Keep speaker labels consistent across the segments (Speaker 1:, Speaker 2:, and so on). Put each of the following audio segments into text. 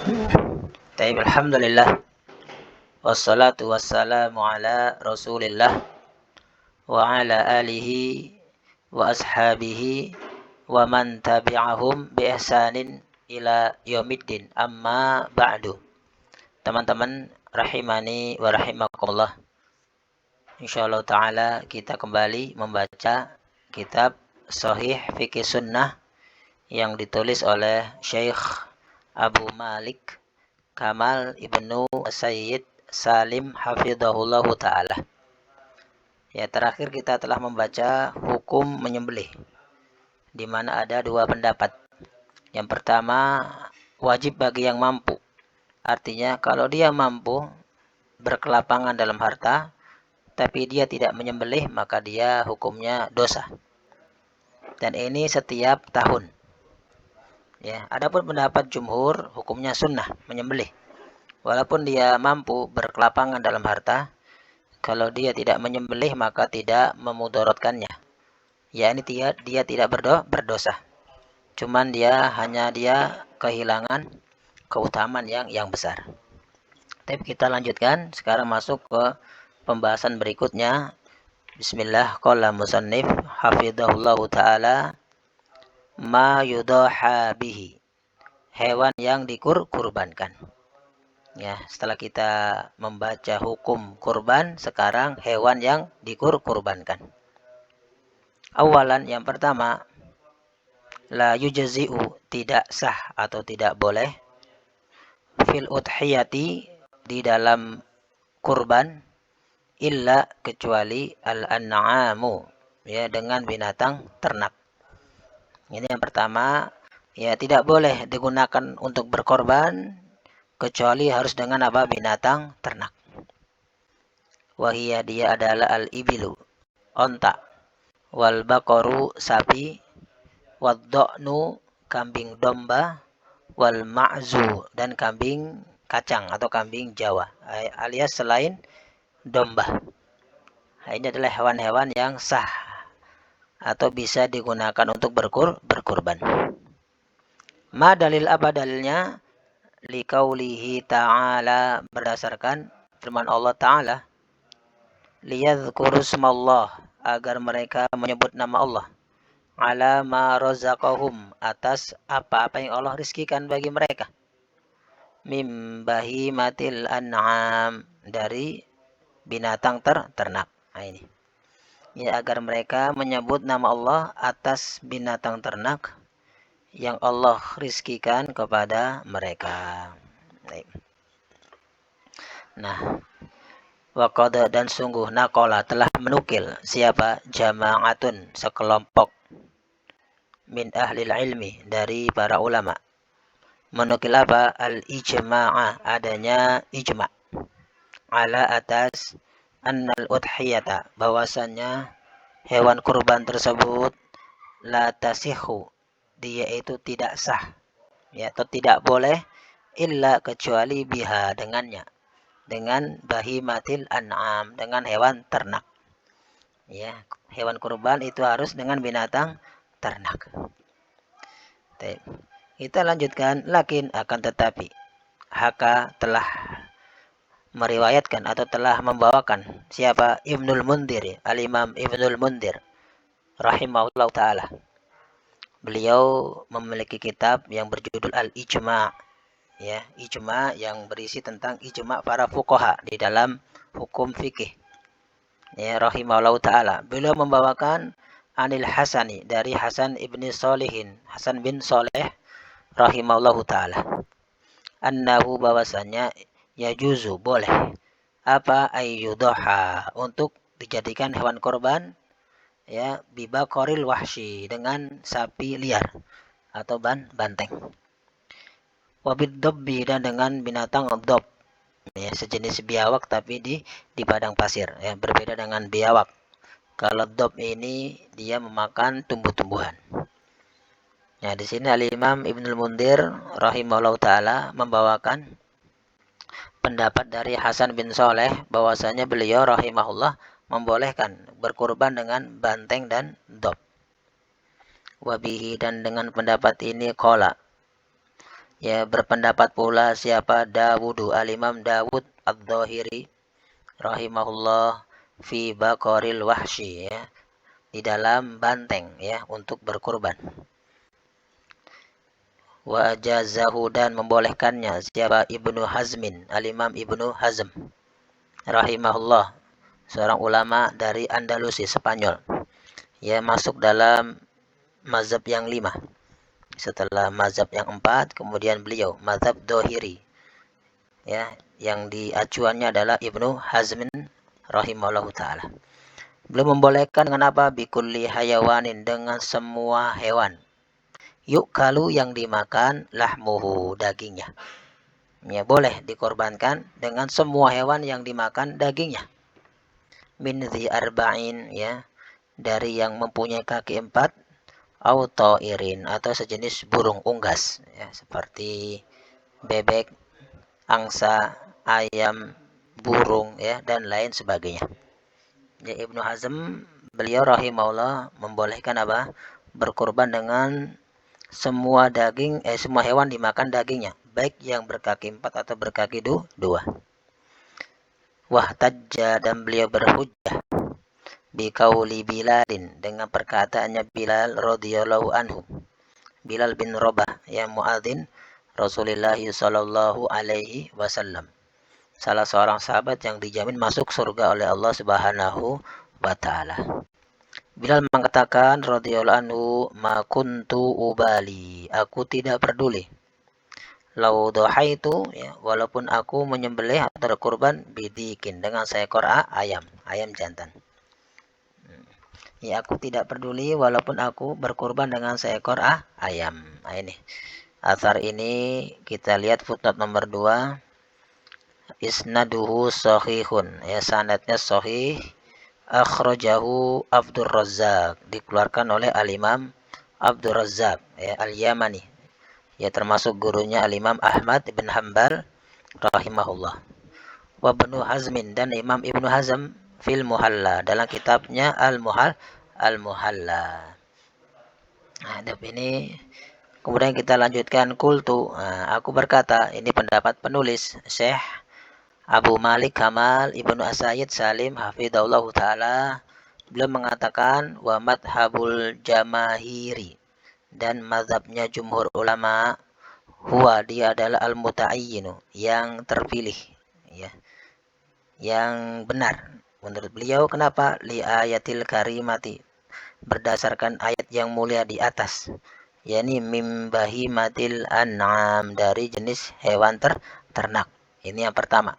Speaker 1: Taib, alhamdulillah. Wassalatu wassalamu ala rasulillah wa ala alihi wa ashabihi wa man tabi'ahum bi ihsanin ila yaumiddin. Amma ba'du. Teman-teman rahimani wa rahimakumullah. Insyaallah taala kita kembali membaca kitab Shahih Fikih Sunnah yang ditulis oleh Syekh Abu Malik Kamal Ibnu Sayyid Salim hafizahullahu taala. Ya, terakhir kita telah membaca hukum menyembelih, di mana ada dua pendapat. Yang pertama, wajib bagi yang mampu. Artinya kalau dia mampu berkelapangan dalam harta, tapi dia tidak menyembelih, maka dia hukumnya dosa. Dan ini setiap tahun. Ya, adapun pendapat jumhur, hukumnya sunnah menyembelih. Walaupun dia mampu berkelapangan dalam harta, kalau dia tidak menyembelih maka tidak memudaratkannya. Ya, ini dia tidak berdosa. Cuman dia kehilangan keutamaan yang besar. Tapi kita lanjutkan, sekarang masuk ke pembahasan berikutnya. Bismillah, qala musannif hafizahullahu taala, ma yudaha bihi, hewan yang dikurbankan. Ya, setelah kita membaca hukum kurban, sekarang hewan yang dikurbankan. Awalan, yang pertama, la yujzi'u, tidak sah atau tidak boleh, fil udhiyati, di dalam kurban, illa, kecuali, al-an'amu, ya, dengan binatang ternak. Ini yang pertama, ya, tidak boleh digunakan untuk berkorban kecuali harus dengan apa? Binatang ternak. Wahiyah, dia adalah al-ibilu, onta, wal baqaru, sapi, wad do'nu, kambing domba, wal ma'zu, dan kambing kacang atau kambing Jawa, alias selain domba. Ini adalah hewan-hewan yang sah atau bisa digunakan untuk berkurban. Ma, dalil apa dalilnya? Liqaulihi ta'ala, berdasarkan firman Allah Ta'ala, liyadhkuru smallah, agar mereka menyebut nama Allah, ala ma razaqahum, atas apa-apa yang Allah rizkikan bagi mereka, mim bahimatil an'am, dari binatang ternak. Nah, ini. Ya, agar mereka menyebut nama Allah atas binatang ternak yang Allah rizkikan kepada mereka. Nah, waqada, dan sungguh, naqala, telah menukil, siapa? Jama'atun, sekelompok, min ahlil ilmi, dari para ulama. Menukil apa? Al-ijma'a, adanya ijma', ala, atas, annal udhiyata, bahwasannya hewan kurban tersebut, la tasihu, dia itu tidak sah, ya, atau tidak boleh, illa, kecuali, biha, dengannya, dengan bahimatil an'am, dengan hewan ternak. Ya, hewan kurban itu harus dengan binatang ternak. Kita lanjutkan, lakin, akan tetapi, haka, telah meriwayatkan atau telah membawakan, siapa? Ibnul Mundir, al-Imam Ibnul Mundir rahimahullah ta'ala. Beliau memiliki kitab yang berjudul Al-Ijma', ya, ijma' yang berisi tentang ijma' para fuqaha di dalam hukum fikih. Ya, rahimahullah ta'ala. Beliau membawakan anil Hasani, dari Hasan ibni Solihin, Hasan bin Soleh rahimahullah ta'ala, annahu, bahwasanya, yajuzu, boleh, apa? Ayyudoha, untuk dijadikan hewan korban, ya, bibakoril wahshi, dengan sapi liar atau banteng, wabid dobbi, dan dengan binatang dob, ya, sejenis biawak tapi di padang pasir, ya, berbeda dengan biawak. Kalau dob ini dia memakan tumbuh-tumbuhan. Ya, di sini Al-Imam Ibnul Mundir rahimahullah taala membawakan pendapat dari Hasan bin Soleh, bahwasanya beliau rahimahullah membolehkan berkurban dengan banteng dan dob. Wabihi, dan dengan pendapat ini, qala, Ya, berpendapat pula siapa Dawudu, al-Imam Dawud Adz-Dzahiri rahimahullah fi baqaril wahsyi, ya, di dalam banteng, ya, untuk berkurban. Wa ajazahu, dan membolehkannya siapa Ibnu Hazmin, al-Imam Ibnu Hazm rahimahullah, seorang ulama dari Andalusi, Spanyol. Ya, masuk dalam mazhab yang 5. Setelah mazhab yang 4, kemudian beliau mazhab Dzahiri. Ya, yang diacuannya adalah Ibnu Hazmin rahimahullahu taala. Beliau membolehkan dengan apa? Bikulli hayawanin, dengan semua hewan. Yuk kalau yang dimakan lahmuhu, dagingnya. Ya, boleh dikorbankan dengan semua hewan yang dimakan dagingnya. Min dzi arba'in, ya, dari yang mempunyai kaki 4, au ta'irin, atau sejenis burung unggas, ya, seperti bebek, angsa, ayam, burung, ya, dan lain sebagainya. Ya, Ibnu Hazm beliau rahimahullah membolehkan apa? Berkorban dengan semua daging, semua hewan dimakan dagingnya, baik yang berkaki 4 atau berkaki 2. Wah tajja, dan beliau berhujjah biqauli Bilalin, dengan perkataannya Bilal radhiyallahu anhu. Bilal bin Rabah, yang muadzin Rasulullah sallallahu alaihi wasallam. Salah seorang sahabat yang dijamin masuk surga oleh Allah Subhanahu wa taala. Bilal mengatakan radhiyallahu anhu, ma kuntu ubali, aku tidak peduli. Lau dohaitu, ya, walaupun aku menyembelih atau berkurban bidikin, dengan seekor ayam, ayam jantan. Ya, aku tidak peduli walaupun aku berkurban dengan seekor ayam. Nah, ini asar ini kita lihat footnote nomor 2. Isnaduhu sahihun, ya, sanadnya sahih. Akhrajahu Abdur Razzaq, dikeluarkan oleh al-Imam Abdur Razzaq, ya, al-Yamani, ya, termasuk gurunya al-Imam Ahmad bin Hanbal rahimahullah. Wa Ibnu Hazmin, dan Imam Ibnu Hazm fil Muhalla, dalam kitabnya Al-Muhalla. Nah, ini kemudian kita lanjutkan kultu. Nah, aku berkata, ini pendapat penulis Syekh Abu Malik Kamal Ibnu As-Sayyid Salim hafidhahullahu taala. Beliau mengatakan wa madhabul jamahiri, dan mazhabnya jumhur ulama, huwa, dia adalah al-muta'ayyinu, yang terpilih, ya, yang benar menurut beliau. Kenapa? Li ayatil karimati, berdasarkan ayat yang mulia di atas, yakni mim bahimatil an'am, dari jenis hewan ternak. Ini yang pertama.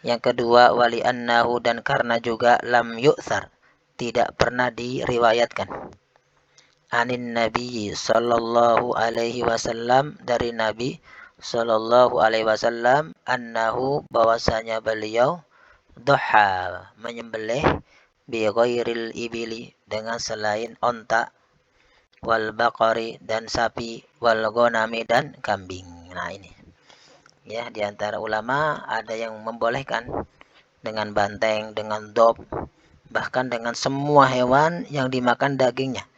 Speaker 1: Yang kedua, wali annahu, dan karena juga lam yu'thar, tidak pernah diriwayatkan, anin nabi sallallahu alaihi wasallam, dari nabi sallallahu alaihi wasallam, annahu, bahwasanya beliau doha, menyembelih, bi ghairil ibili, dengan selain onta, wal baqari, dan sapi, wal ghanami, dan kambing. Nah, ini, ya, di antara ulama ada yang membolehkan dengan banteng, dengan dob, bahkan dengan semua hewan yang dimakan dagingnya,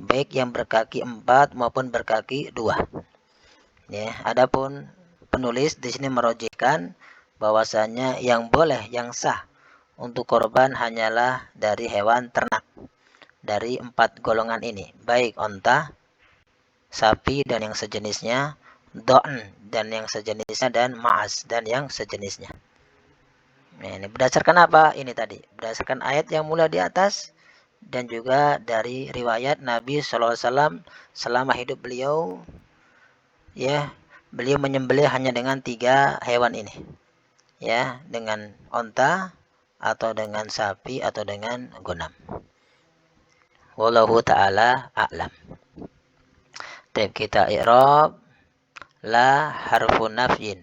Speaker 1: baik yang berkaki 4 maupun berkaki 2. Ya, adapun penulis di sini merojihkan bahwasanya yang boleh, yang sah untuk korban hanyalah dari hewan ternak, dari 4 golongan ini, baik onta, sapi dan yang sejenisnya, do'n dan yang sejenisnya, dan ma'as dan yang sejenisnya. Nah, ini berdasarkan apa? Ini tadi berdasarkan ayat yang mulia di atas, dan juga dari riwayat Nabi SAW selama hidup beliau, ya, beliau menyembelih hanya dengan 3 hewan ini, ya, dengan onta, atau dengan sapi, atau dengan gonam. Wallahu ta'ala a'lam. Tab kita i'rab. La harfu nafyin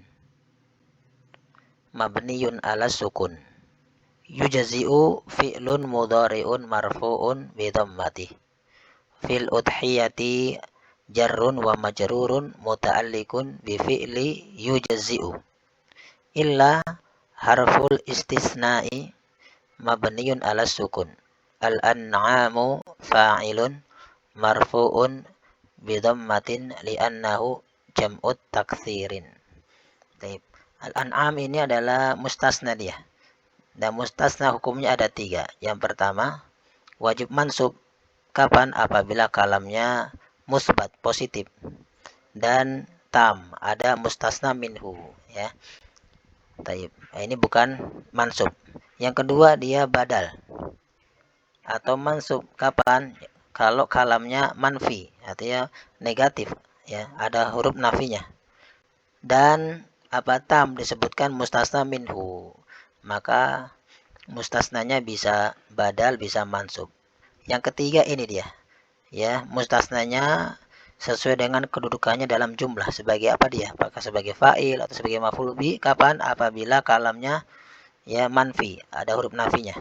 Speaker 1: mabniyun ala sukun, yujzi'u fi'lun mudhari'un marfu'un bi dhammati. Fil udhiyati jarrun wa majrurun muta'alliqun bi fi'li yujzi'u. Illa harful istisna'i mabniyun ala sukun. Al-an'amu fa'ilun marfu'un bi dhammatin li'annahu jam'ut taksirin. Al-an'am ini adalah mustasna dia. Dan mustasna hukumnya ada 3. Yang pertama, wajib mansub. Kapan? Apabila kalamnya musbat, positif. Dan tam, ada mustasna minhu, ya. Ini bukan mansub. Yang kedua, dia badal atau mansub. Kapan? Kalau kalamnya manfi, artinya negatif, ya, ada huruf nafinya. Dan tam disebutkan mustasna minhu, maka mustasnanya bisa badal, bisa mansub. Yang ketiga ini dia, ya, mustasnanya sesuai dengan kedudukannya dalam jumlah. Sebagai apa dia? Apakah sebagai fa'il atau sebagai maf'ul bih? Kapan? Apabila kalamnya ya manfi, ada huruf nafinya.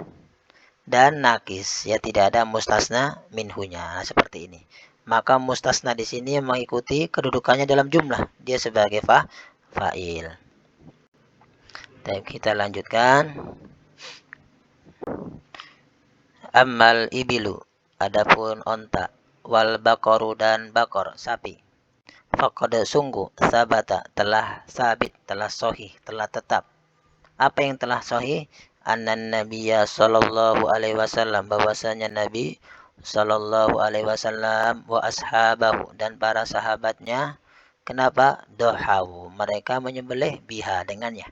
Speaker 1: Dan nakis, ya, tidak ada mustasna minhunya. Nah, seperti ini. Maka mustasna di sini mengikuti kedudukannya dalam jumlah. Dia sebagai fa'il. Kita lanjutkan. Ammal ibilu, adapun onta, wal bakoru dan bakor, sapi. Faqad sungguh sabata, telah sabit, telah sahih, telah tetap. Apa yang telah sahih? Annan nabiyya sallallahu alaihi wasallam, bahwasanya Nabi sallallahu alaihi wasallam wa ashabahu, dan para sahabatnya, kenapa? Dohawu, mereka menyembelih biha, dengannya,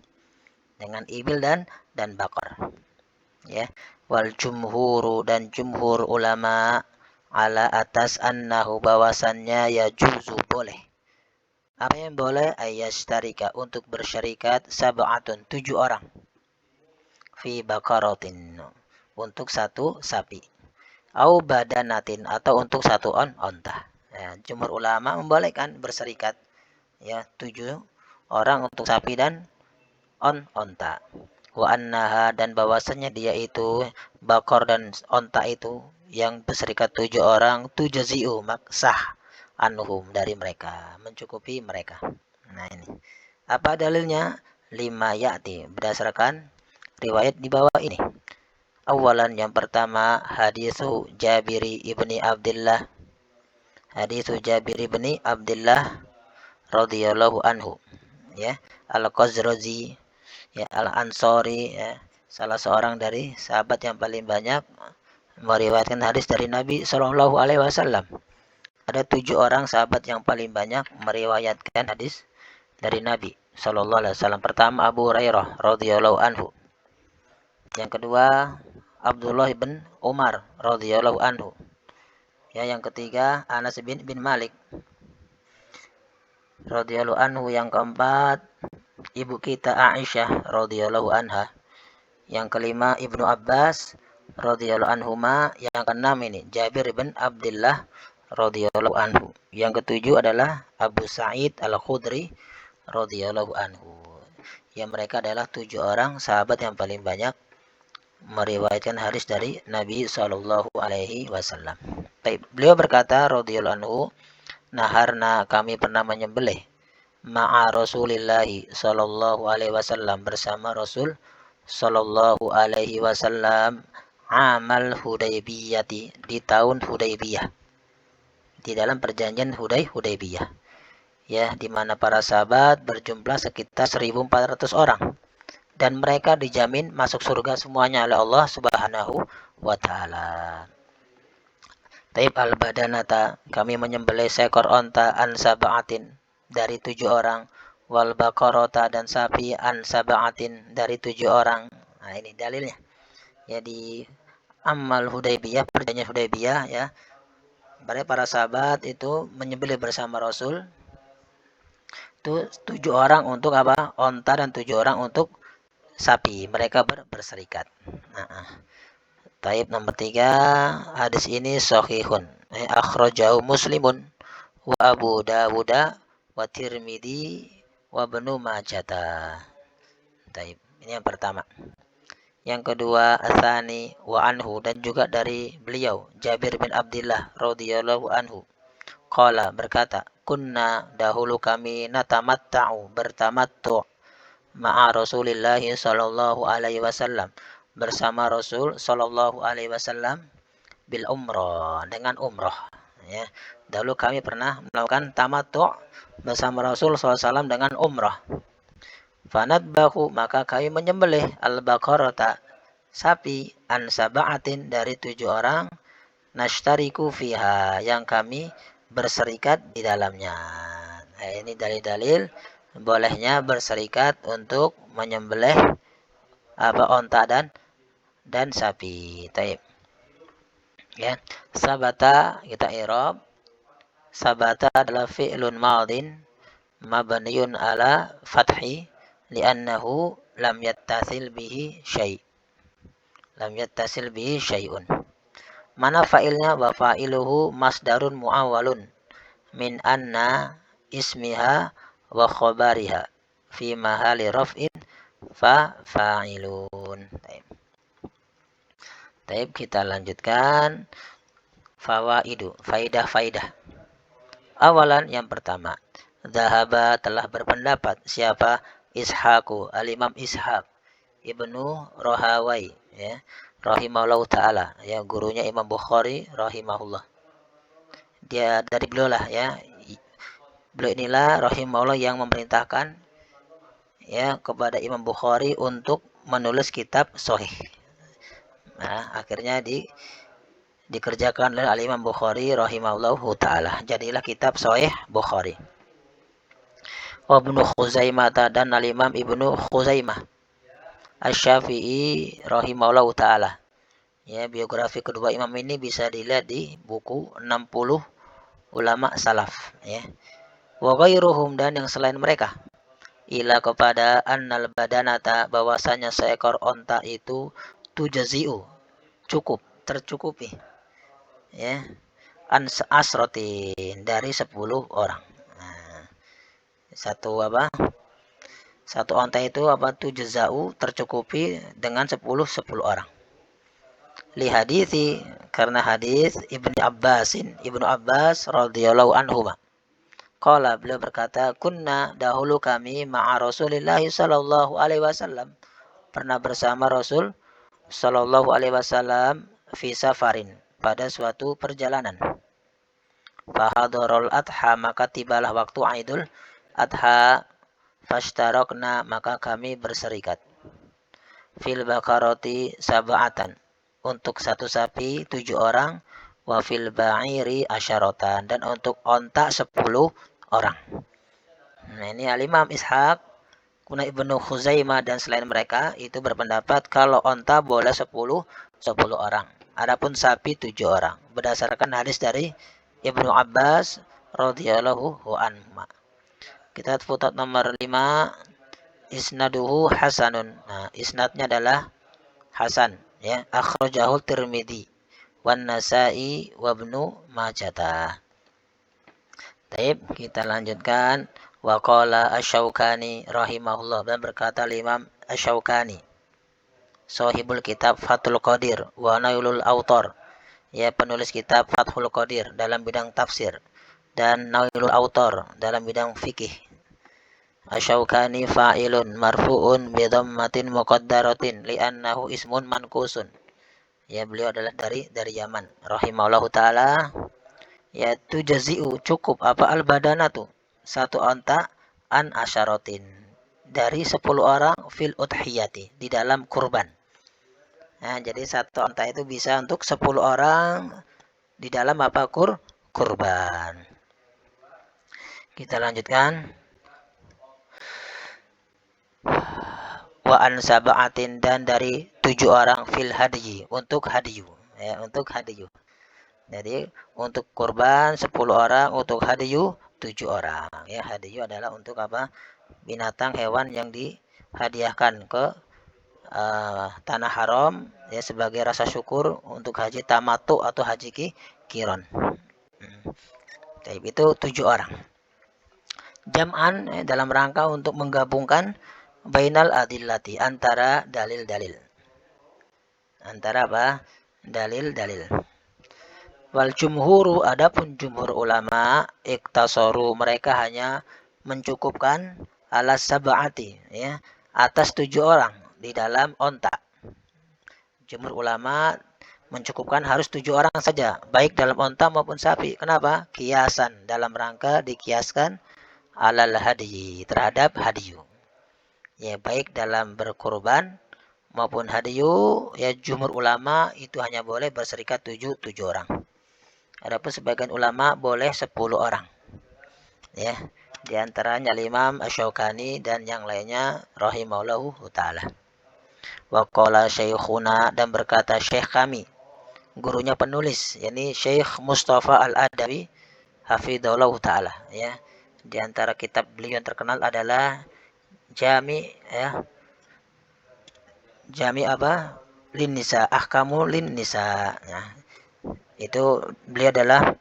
Speaker 1: dengan ibil dan bakar, ya. Wal jumhuru, dan jumhur ulama, ala atas annahu, bahwasannya ya juzu, boleh. Apa yang boleh? Ayyashtarika, untuk bersyarikat, sab'atun, 7 orang, fi bakarotin, untuk satu sapi, au badanatin, atau untuk satu onta. Ya, jumhur ulama membolehkan berserikat, ya, 7 orang untuk sapi dan onta. Wa annaha, dan bahwasanya dia itu bakor dan onta itu yang berserikat 7 orang, tujazi'u, maksah anhum, dari mereka, mencukupi mereka. Nah, ini apa dalilnya? Lima ya'ti, berdasarkan riwayat di bawah ini. Awalan, yang pertama, hadisu Jabiri ibni Abdullah, hadisu Jabir ibni Abdullah radhiyallahu anhu, ya, al-Qazrazi, ya, al-Ansari, ya, salah seorang dari sahabat yang paling banyak meriwayatkan hadis dari Nabi Shallallahu alaihi wasallam. Ada 7 orang sahabat yang paling banyak meriwayatkan hadis dari Nabi Shallallahu alaihi wasallam. Pertama, Abu Hurairah radhiyallahu anhu. Yang kedua, Abdullah bin Umar radhiyallahu anhu. Ya, yang ketiga, Anas bin Malik radhiyallahu anhu. Yang keempat, ibu kita Aisyah radhiyallahu anha. Yang kelima, Ibnu Abbas radhiyallahu anhuma. Yang keenam ini Jabir bin Abdullah radhiyallahu anhu. Yang ketujuh adalah Abu Sa'id Al-Khudri radhiyallahu anhu. Ya, mereka adalah 7 orang sahabat yang paling banyak meriwayatkan hadis dari Nabi Shallallahu alaihi wasallam. Beliau berkata radhiyallahu anhu, naharna, kami pernah menyembelih, ma'a Rasulillahi sallallahu alaihi wasallam, bersama Rasul sallallahu alaihi wasallam, amal Hudaybiyati, di tahun Hudaybiyah, di dalam perjanjian Hudaybiyah, ya, di mana para sahabat berjumlah sekitar 1.400 orang, dan mereka dijamin masuk surga semuanya oleh Allah Subhanahu wa taala. Taib al-badanata, kami menyembelih seekor onta, an sab'atin, dari 7 orang, wal bakarota, dan sapi, an sab'atin, dari 7 orang. Nah, ini dalilnya. Jadi amal Hudaybiyah, perjanjian Hudaybiyah, ya, para sahabat itu menyembelih bersama Rasul itu 7 orang untuk apa? Onta, dan 7 orang untuk sapi. Mereka berserikat. Taib nomor 3, hadis ini sahihun, akhrajahu Muslimun wa Abu Dawud wa Tirmidzi wa Ibnu Majah. Taib, ini yang pertama. Yang kedua, atsani wa anhu, dan juga dari beliau Jabir bin Abdullah radhiyallahu anhu. Qala, berkata, kunna, dahulu kami, natamatta'u, bertamattu' ma'a Rasulillah sallallahu alaihi wasallam, bersama Rasul sallallahu alaihi wasallam, bil umrah, dengan umrah. Ya, dahulu kami pernah melakukan tamattu' bersama Rasul SAW dengan umrah. Fanadbahu, maka kami menyembelih al-baqarata, sapi, an sab'atin, dari 7 orang, nashtariku fiha, yang kami berserikat di dalamnya. Nah, ini dalil-dalil bolehnya berserikat untuk menyembelih onta dan sapi. Taib. Ya, sabata kita i'rab. Sabata adalah fi'lun madin mabniun ala fathi li'annahu lam yattasil bihi syai'. Lam yattasil bihi syai'un. Mana fa'ilnya? Wa fa'iluhu masdarun mu'awwalun min anna ismiha wa khabariha fi mahali raf'in fa fa'ilun. Taib, kita lanjutkan. Fawaidu, faidah-faidah. Awalan, yang pertama, Dhahaba, telah berpendapat siapa? Ishaqu, al-Imam Ishaq Ibnu Rahawai, ya, rahimahullah taala, ya, gurunya Imam Bukhari rahimahullah. Dia dari beliau lah, ya. Beliau inilah rahimahullah yang memerintahkan, ya, kepada Imam Bukhari untuk menulis kitab sahih. Nah, akhirnya dikerjakan oleh al-Imam Bukhari rahimahullahu taala. Jadilah kitab Sahih Bukhari. Wa Ibnu Khuzaimah, dan al-Imam Ibnu Khuzaimah Asy-Syafi'i rahimahullahu taala. Ya, biografi kedua imam ini bisa dilihat di buku 60 ulama salaf, ya. Wa ghairuhum, dan yang selain mereka. Ila, kepada annal badanata, bahwasanya seekor onta itu tujazi'u, cukup, tercukupi, ya, an asrotin, dari 10 orang. Nah, satu onta itu tujza'u, tercukupi dengan 10 orang. Li hadithi, karena hadis Ibnu Abbas radhiyallahu anhu. Qala, beliau berkata, kunna, dahulu kami, ma'a Rasulillah sallallahu alaihi wasallam, pernah bersama Rasul sallallahu alaihi wasallam, fi safarin, pada suatu perjalanan. Fahadarul adha, maka tibalah waktu Idul Adha. Fashtarokna, maka kami berserikat. Fil bakaroti sab'atan, untuk satu sapi 7 orang. Wa fil ba'iri asyarotan, dan untuk onta 10 orang. Nah, ini al-Imam Ishaq, kuna Ibnu Khuzaimah, dan selain mereka itu berpendapat kalau onta boleh 10 orang. Adapun sapi 7 orang. Berdasarkan hadis dari Ibnu Abbas radhiyallahu anhu. Kita footnote nomor 5, isnaduhu hasanun. Nah, isnadnya adalah hasan, ya. Akhrajahul Tirmidzi wan Nasa'i wa Ibnu Majah. Baik, kita lanjutkan. Wa qala Asy-Syaukani rahimahullah, dan berkata Imam Asy-Syaukani, sahibul kitab Fathul Qadir wa Nailul Autor, ya, penulis kitab Fathul Qadir dalam bidang tafsir dan Nailul Autor dalam bidang fikih. Asy-Syaukani fa'ilun marfu'un bi dhammatin muqaddaratin li'annahu ismun mankusun. Ya, beliau adalah dari Yaman rahimahullahu taala. Yaitu jazi'u, cukup al-badanatu, satu onta, an asyaratin, dari 10 orang, fil udhiyati, di dalam kurban. Nah, jadi satu onta itu bisa untuk 10 orang di dalam kurban. Kita lanjutkan. Wa an sab'atin, dan dari 7 orang, fil hadyi, untuk hadyu, ya, untuk hadyu. Jadi untuk kurban 10 orang, untuk hadyu 7 orang. Ya, hadyu adalah untuk binatang hewan yang dihadiahkan ke tanah haram, ya, sebagai rasa syukur untuk haji tamattu atau haji qiran. Itu 7 orang. Jam'an, dalam rangka untuk menggabungkan bainal adillati, antara dalil-dalil. Antara dalil-dalil. Wal jumhuru, adapun jumhur ulama, iktasoru, mereka hanya mencukupkan ala sab'ati, ya, atas 7 orang di dalam onta. Jumhur ulama Mencukupkan harus 7 orang saja, baik dalam onta maupun sapi. Kenapa? Kiasan, dalam rangka dikiaskan alal hadi, terhadap hadiyu. Ya, baik dalam berkurban maupun hadiyu, ya jumhur ulama itu hanya boleh berserikat 7 orang. Adapun sebagian ulama boleh 10 orang. Ya, di antaranya Imam Asy-Syaukani dan yang lainnya rahimahullahu taala. Wa qala syekhuna, dan berkata syekh kami, gurunya penulis, yakni Syekh Mustafa Al-Adawi hafizahullahu taala, ya. Di antara kitab beliau yang terkenal adalah Jami, ya. Jami apa? Lin Nisa, Ahkamu Lin Nisa. Ya. Itu beliau adalah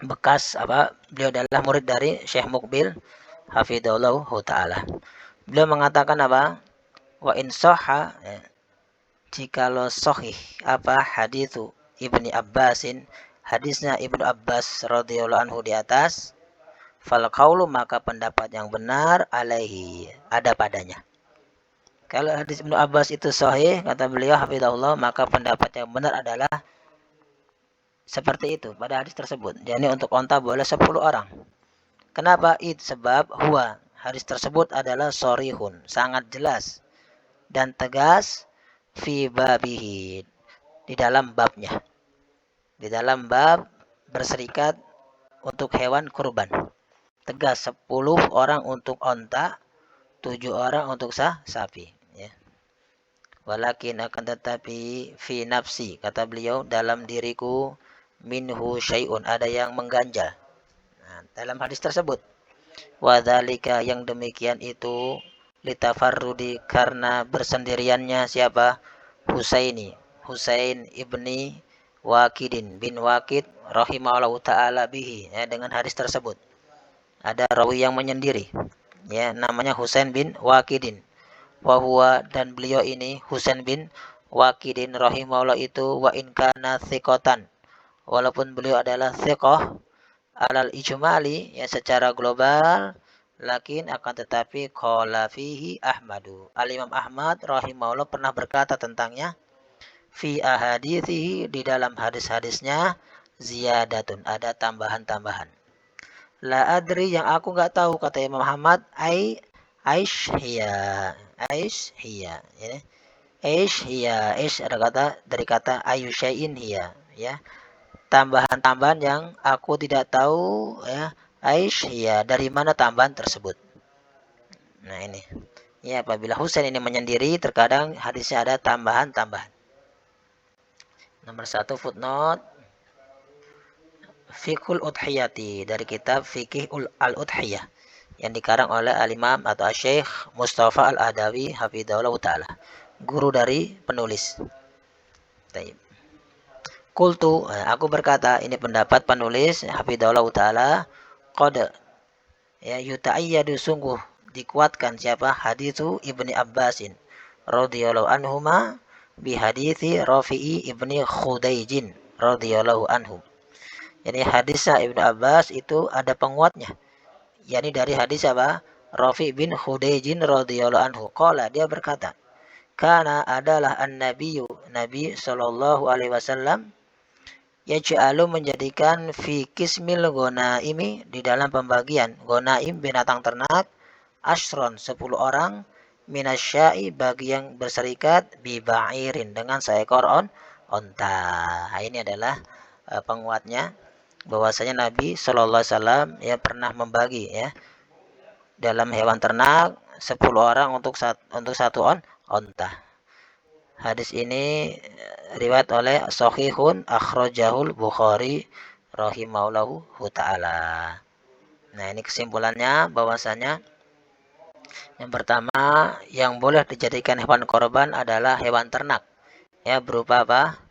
Speaker 1: beliau adalah murid dari Syekh Mukbil hafizahullahu taala. Beliau mengatakan apa? Wa in sahha, ya, jikalau sahih hadithu Ibni Abbasin, hadisnya Ibnu Abbas radhiyallahu anhu di atas, fal qaulu, maka pendapat yang benar, alaihi, ada padanya. Kalau hadis Ibnu Abbas itu sahih, kata beliau hafizahullah, maka pendapat yang benar adalah seperti itu pada hadis tersebut. Jadi untuk onta boleh 10 orang. Kenapa? Sebab huwa, hadis tersebut adalah sorihun, sangat jelas dan tegas, fi babihi, di dalam babnya. Di dalam bab berserikat untuk hewan kurban. Tegas 10 orang untuk onta, 7 orang untuk sapi. Ya. Walakin, akan tetapi, fi nafsi, kata beliau, dalam diriku, minhu syai'un, ada yang mengganjal. Nah, dalam hadis tersebut. Wadzalika, yang demikian itu, litafarrudi, karena bersendiriannya siapa? Husain ibni Waqidin bin Waqid rahimahullahu ta'ala bihi, ya, dengan hadis tersebut. Ada rawi yang menyendiri, ya, namanya Husain bin Waqidin. Wahuwa, dan beliau ini Husain bin Waqidin rahimahullah itu, wa in kana thiqatan, walaupun beliau adalah thiqah alal ijmali, ya secara global, lakin akan tetapi qala fihi Ahmadu, Al-Imam Ahmad rahimahullah pernah berkata tentangnya, fi ahadithihi, di dalam hadis-hadisnya, ziyadatun, ada tambahan-tambahan. La adri, yang aku nggak tahu, kata Imam Ahmad, aish hiya, ya. Aish hiya, aish ada kata dari kata ayu syai'in hiya, ya. Tambahan-tambahan yang aku tidak tahu, ya. Aish hiya, dari mana tambahan tersebut. Nah ini, ya, apabila Husain ini menyendiri, terkadang hadisnya ada tambahan-tambahan. Nomor 1 footnote, Fiqhul Udhiyati, dari kitab Fiqih al-Udhiyah yang dikarang oleh Al-Imam atau Syekh Mustafa Al-Adawi hafizahullah ta'ala, guru dari penulis. Taib. Qultu, aku berkata, ini pendapat penulis hafizahullah ta'ala, qad, ya, yuta'ayyadu, sungguh dikuatkan siapa? Hadithu Ibni Abbasin radhiyallahu anhuma bi hadithi Rafi'i ibni Khudaijin radhiyallahu anhu. Jadi hadisnya Ibnu Abbas itu ada penguatnya, yakni dari hadis apa? Rafi bin Khudaijin radhiyallahu anhu. Qala, dia berkata, kana, adalah an-nabiyyu, Nabi sallallahu alaihi wasallam, yaj'alu, menjadikan, fi kismil gonaimi, di dalam pembagian gonaim, binatang ternak, ashron, 10 orang, minasya'i, bagi yang berserikat, bi ba'irin, dengan seekor onta. Nah, ini adalah penguatnya bahwasanya Nabi Shallallahu Alaihi Wasallam, ya, pernah membagi, ya, dalam hewan ternak 10 orang untuk satu onta. Hadis ini riwayat oleh Sahihun akhrajahul Bukhari rahimahullahu ta'ala. Nah, ini kesimpulannya bahwasanya yang pertama, yang boleh dijadikan hewan korban adalah hewan ternak, ya, berupa apa?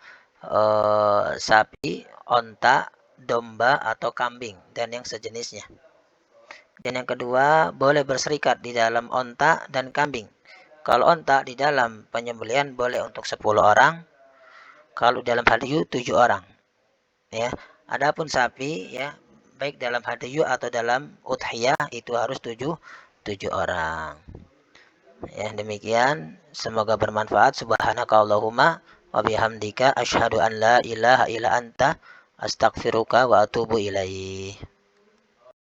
Speaker 1: Sapi, onta, domba atau kambing dan yang sejenisnya. Dan yang kedua, boleh berserikat di dalam onta dan kambing. Kalau onta di dalam penyembelihan boleh untuk 10 orang, kalau dalam hadiyu 7 orang. Ya, adapun sapi, ya, baik dalam hadiyu atau dalam udhiyah itu harus 7 orang. Ya, demikian, semoga bermanfaat. Subhanakallahumma wa bihamdika asyhadu an la ilaha illa anta astaghfiruka wa atubu ilaih.